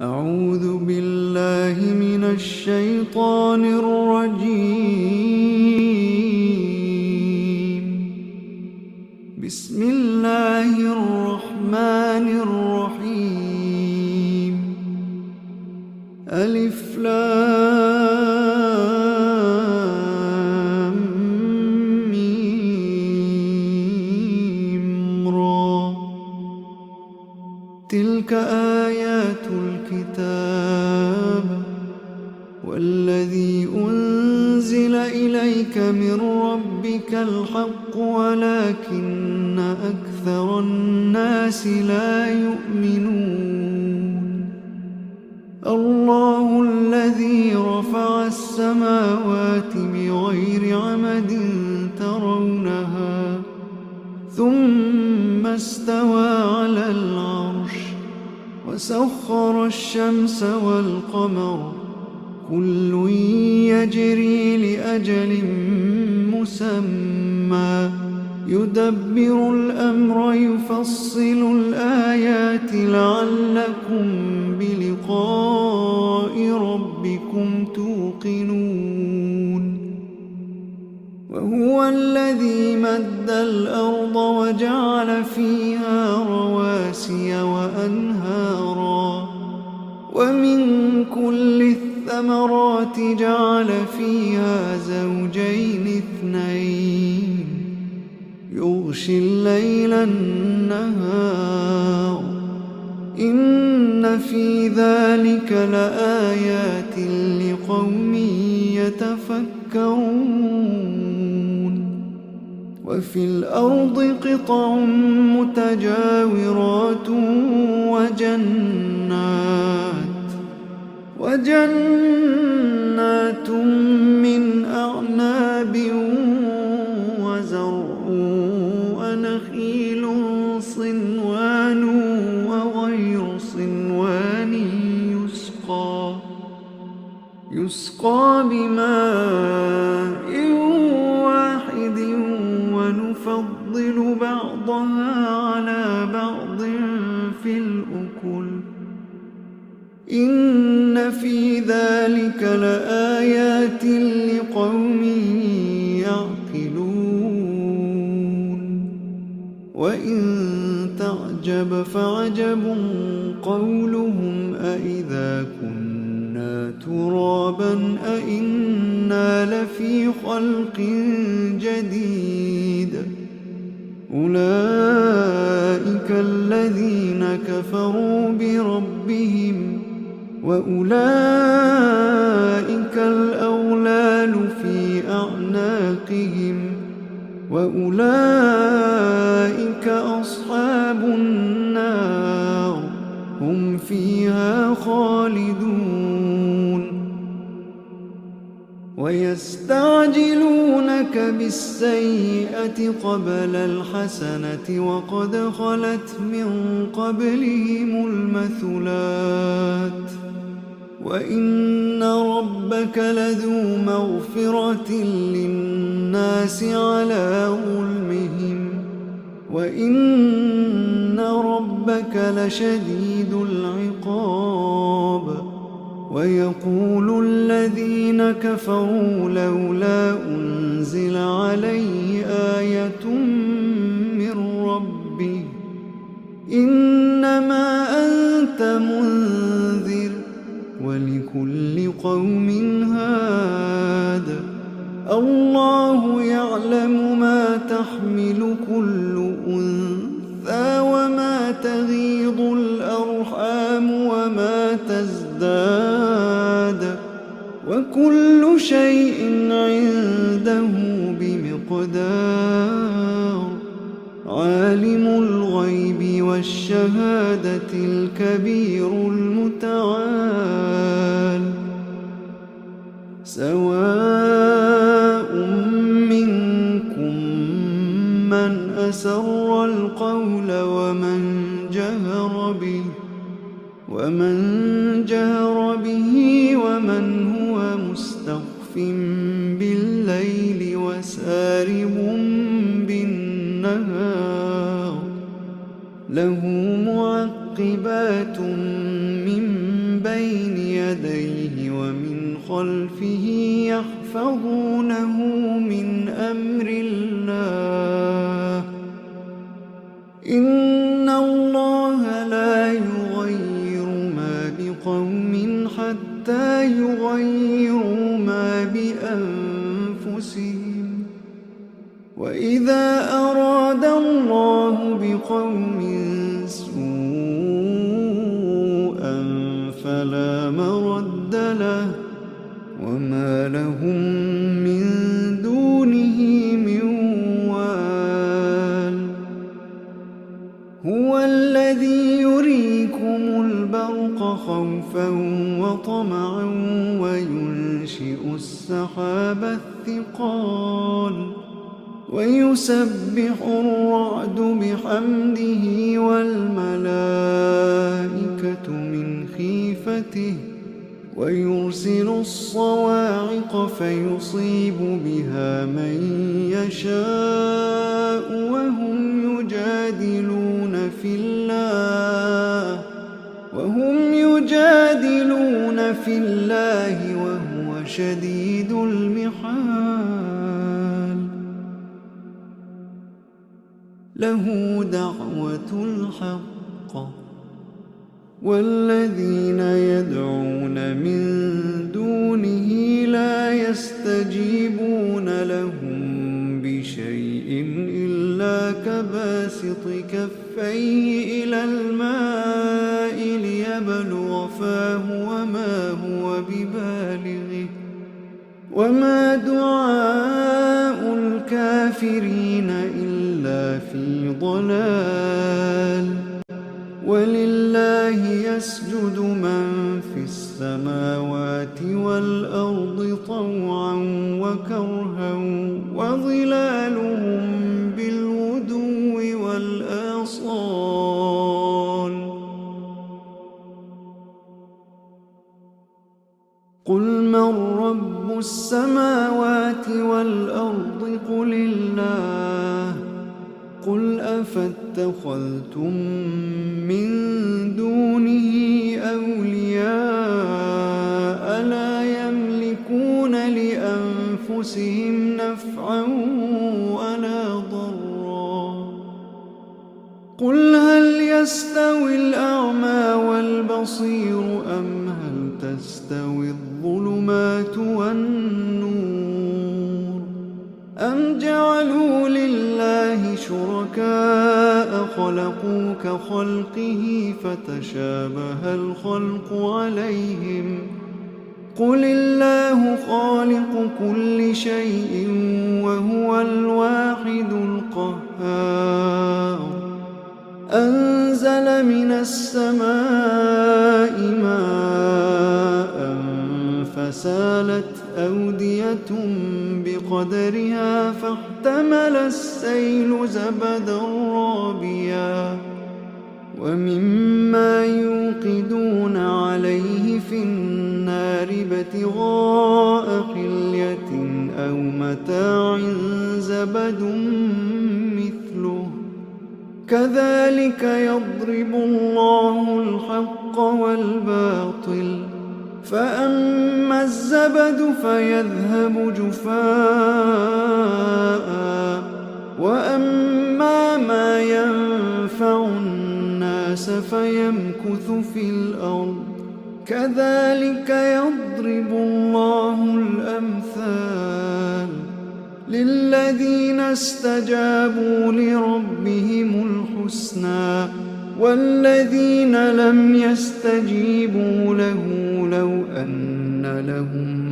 أعوذ بالله من الشيطان الرجيم. بسم الله الرحمن الرحيم. ألف لام ميم را. تلك آيات الكتاب والذي أنزل إليك من ربك الحق ولكن أكثر الناس لا يؤمنون. الله الذي رفع السماوات بغير عمد ترونها ثم استوى على العرش وسخر الشمس والقمر كل يجري لأجل مسمى يدبر الأمر يفصل الآيات لعلكم بلقاء ربكم توقنون. وهو الذي مد الأرض وجعل فيها رواسي وأنهارا ومن كل الثمرات جعل فيها زوجين اثنين يغشي الليل النهار إن في ذلك لآيات لقوم يتفكرون. وفي الأرض قطع متجاورات وجنات من أعناب وزرع ونخيل صنوان وغير صنوان يسقى بماء واحد ونفضل بعضها على بعض في الأكل إن في ذلك لآيات لقوم يعقلون. وإن تعجب فعجب قولهم أإذا كنا ترابا أإنا لفي خلق جديد أولئك الذين كفروا بربهم وأولئك الأغلال في أعناقهم وأولئك أصحاب النار هم فيها خالدون. ويستعجلونك بالسيئة قبل الحسنة وقد خلت من قبلهم المثلات وإن ربك لذو مغفرة للناس على ظلمهم وإن ربك لشديد العقاب. ويقول الذين كفروا لولا أنزل عليه آية من ربه إنما أنت منذر ولكل قوم هاد الله يعلم ما تحمل كل أنثى وما تغيض الأرحام وما تزداد وكل شيء عنده بمقدار. عالم الغيب والشهادة الكبير المتعال. سواء منكم من أسر القول ومن جهر به ومن هو مستخف بالليل وسارب بالنهار له معقبات من خلفه يحفظونه من أمر الله إن الله لا يغير ما بقوم حتى يغيروا ما بأنفسهم وإذا أراد الله بقوم سوءا فلا مرد له وما لهم من دونه من وال هو الذي يريكم البرق خوفا وطمعا وينشئ السحاب الثقال ويسبح الرعد بحمده والملائكة من خيفته ويرسل الصواعق فيصيب بها من يشاء وهم يجادلون في الله وهو شديد المحال له دعوة الحق والذين يدعون من دونه لا يستجيبون لهم بشيء إلا كباسط كفيه إلى الماء ليبلغ فاه وما هو ببالغه وما دعاء الكافرين إلا في ضلال ولله يسجد من في السماوات والأرض طوعا وكرها وظلالهم بالغدو والآصال قل من رب السماوات والأرض قل الله قل أفاتخذتم من دونه أولياء لا يملكون لأنفسهم نفعا ولا ضرا قل هل يستوي الأعمى والبصير أم هل تستوي الظلمات والنور أم جعلوا لله شركاء خلقوا كخلقه فتشابه الخلق عليهم قل الله خالق كل شيء وهو الواحد القهار أنزل من السماء ماء فسالت أودية بقدرها فاحتمل السيل زبدا رابيا ومما يوقدون عليه في النار ابتغاء حلية أو متاع زبد مثله كذلك يضرب الله الحق والباطل فأما الزبد فيذهب جفاء وأما ما ينفع الناس فيمكث في الأرض كذلك يضرب الله الأمثال للذين استجابوا لربهم الحسنى والذين لم يستجيبوا له لو أن لهم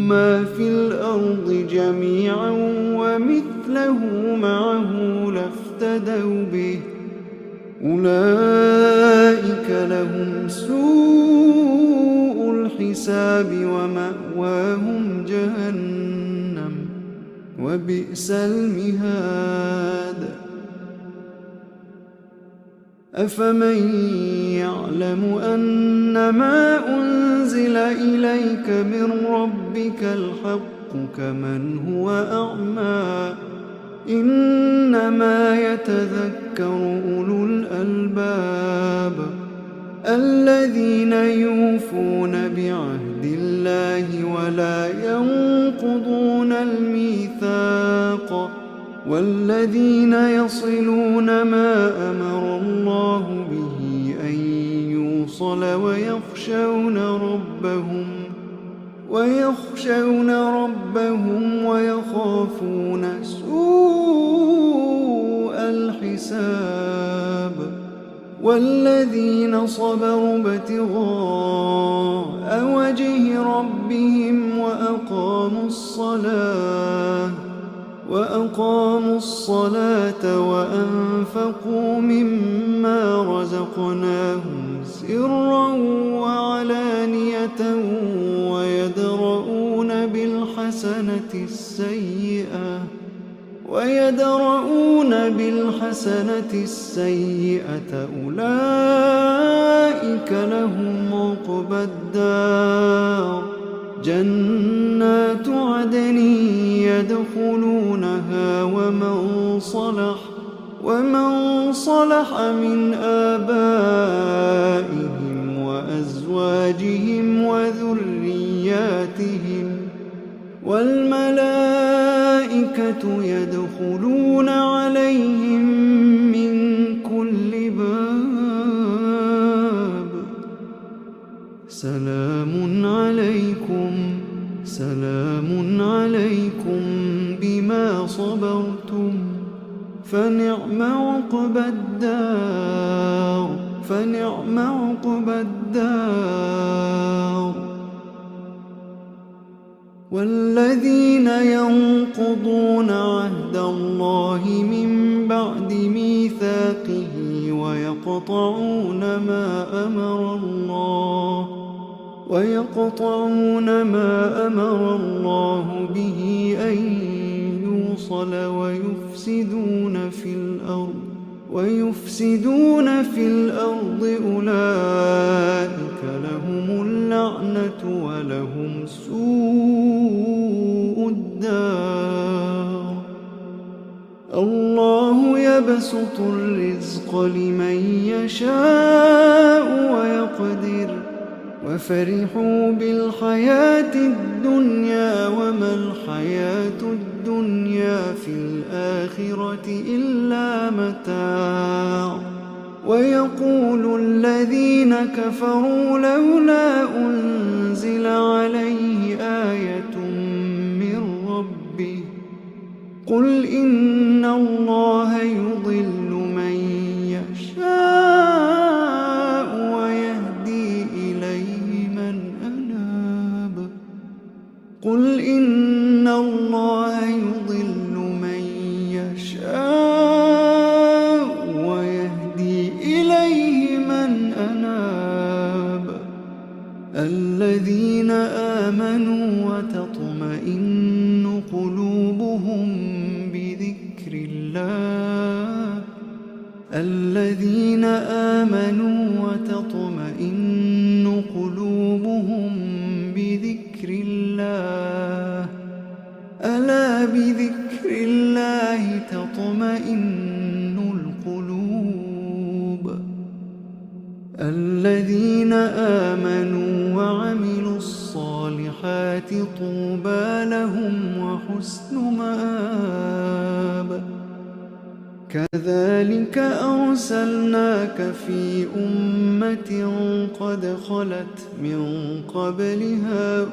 ما في الأرض جميعا ومثله معه لافتدوا به أولئك لهم سوء الحساب ومأواهم جهنم وبئس المهاد أفمن يعلم أنما أنزل إليك من ربك الحق كمن هو أعمى إنما يتذكر أولو الألباب الذين يوفون بعهد الله والذين يصلون ما أمر الله به أن يوصل ويخشون ربهم ويخافون سوء الحساب والذين صبروا ابتغاء وجه ربهم وأقاموا الصلاة وأنفقوا مما رزقناهم سرا وعلانية ويدرؤون بالحسنة السيئة أولئك لهم عقبى الدار جنات عدن يدخلونها ومن صلح من آبائهم وأزواجهم وذرياتهم والملائكة يدخلون عليهم من كل باب سلام عليكم بما صبرتم فنعم عقبى الدار والذين ينقضون عهد الله من بعد ميثاقه ويقطعون ما أمر الله به أن يوصل ويفسدون في الأرض أولئك لهم اللعنة ولهم سوء الدار الله يبسط الرزق لمن يشاء ويقدر وفرحوا بالحياة الدنيا وما الحياة الدنيا في الآخرة إلا متاع ويقول الذين كفروا لولا أنزل عليه آية من ربه قل إن الله يضل من يشاء ويهدي إليه من أناب قل إن الله يضل من يشاء ويهدي إليه من أناب الذين آمنوا وتطمئن قلوبهم بذكر الله الذين آمنوا وتطمئن قلوبهم بذكر الله ألا بذكر الله تطمئن القلوب الذين آمنوا وعملوا الصالحات طوبى لهم وحسن مآب كذلك أرسلناك في أمة قد خلت من قبلها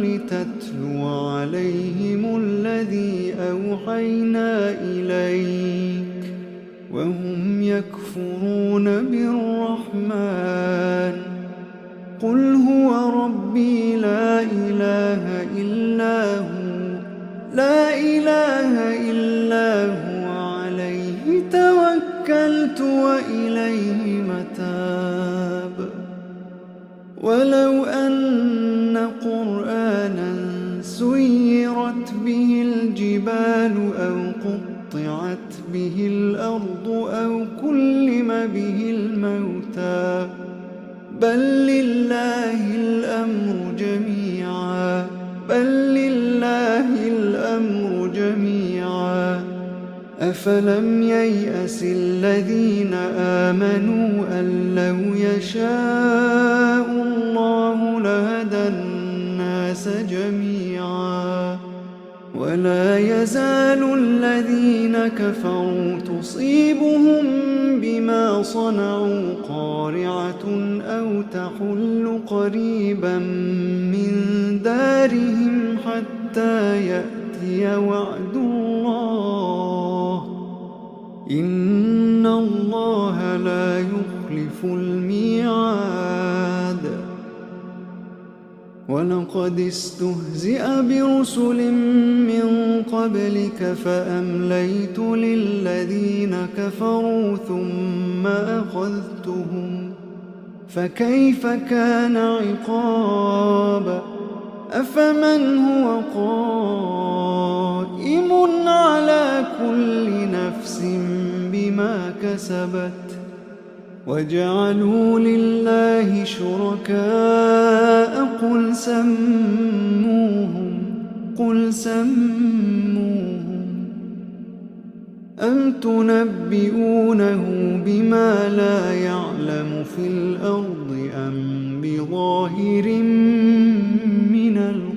لتتلو عليهم الذي أوحينا إليك وهم يكفرون بالرحمن قل هو ربي لا إله إلا هو عليه توكلت وإليه متاب ولو أن قرآنا سيرت به الجبال أو قطعت به الأرض أو كلم به الموتى بل لله الأمر جميعا أفلم ييأس الذين آمنوا أن لو يشاء الله لهدى الناس جميعا ولا يزال الذين كفروا تصيبهم بما صنعوا قارعة أو تحل قريبا من دارهم حتى يأتي وعد الله إن الله لا يخلف الميعاد. ولقد استهزئ برسل من قبلك فأمليت للذين كفروا ثم أخذتهم فكيف كان عقاب. أفمن هو قائم على كل نفس بما كسبت وجعلوا لله شركاء قل سموهم أم تنبئونه بما لا يعلم في الأرض أم بظاهر من القول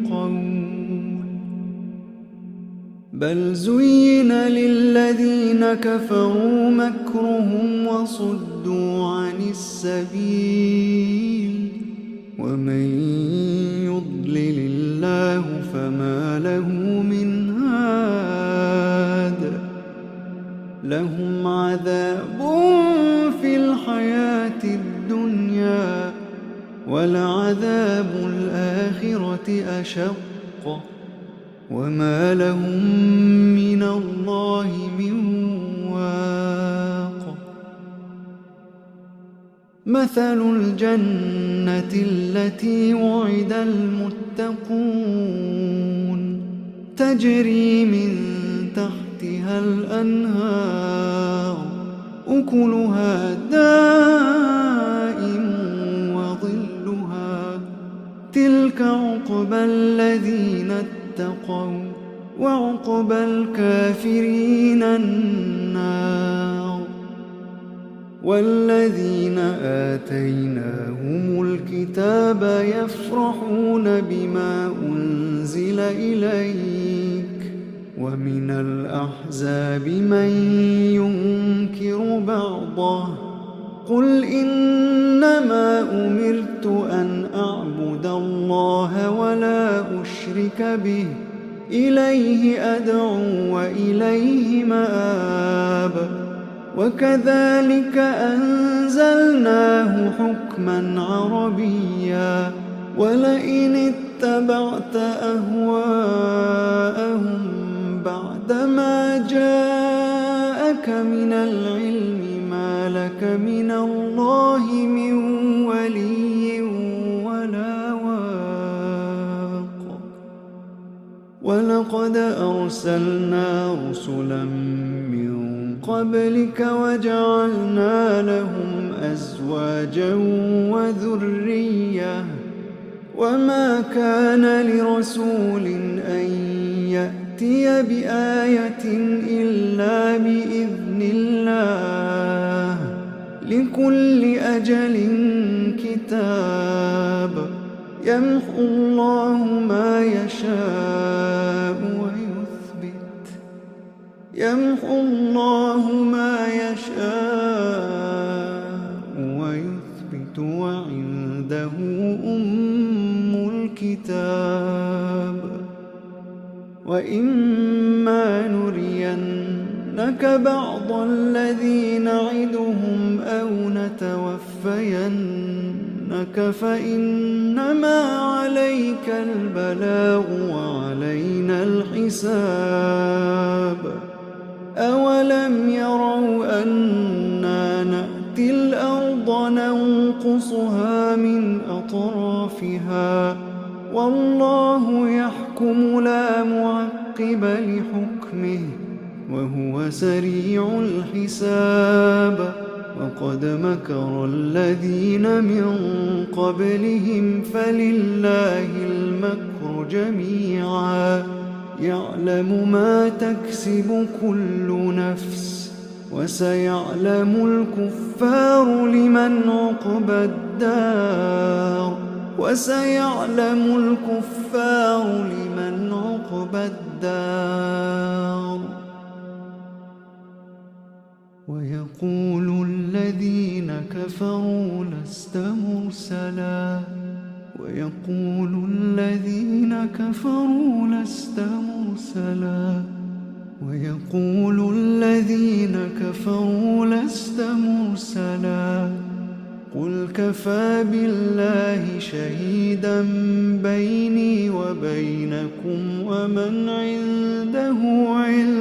بل زين للذين كفروا مكرهم وصدوا عن السبيل ومن يضلل الله فما له من هاد. لهم عذاب في الحياة الدنيا ولعذاب الآخرة أشق وما لهم من الله من واق. مثل الجنة التي وعد المتقون تجري من تحتها الأنهار أكلها دائم وظلها تلك عقبى الذين اتقوا وعقبى الكافرين النار. والذين آتيناهم الكتاب يفرحون بما أنزل إليك ومن الأحزاب من ينكر بعضه قل إنما أمرت أن أعبد الله ولا أشرك به إليه أدعو وإليه مآب. وكذلك أنزلناه حكما عربيا ولئن اتبعت أهواءهم بعدما جاءك من العلم ما لك من الله من ولي ولا واق. ولقد أرسلنا رسلا من قبلك وجعلنا لهم أزواجا وذرية وما كان لرسول أن يأتي بآية إلا بإذن الله لكل أجل كتاب يمحو الله ما يشاء ويثبت وعنده أم الكتاب. وإما نرينك بعض الذي نعدهم أو نتوفينك فإنما عليك البلاغ وعلينا الحساب. أولم يروا أنا نأتي الأرض ننقصها من أطرافها والله يحكم لا معقب لحكمه وهو سريع الحساب. وقد مكر الذين من قبلهم فلله المكر جميعا يعلم ما تكسب كل نفس وسيعلم الكفار لمن عقبى الدار وسيعلم الكفار لمن عقبى الدار. ويقول الذين كفروا لست مرسلا ويقول الذين كفروا لست مرسلا ويقول الذين كفروا لست مرسلا قل كفى بالله شهيدا بيني وبينكم ومن عنده علم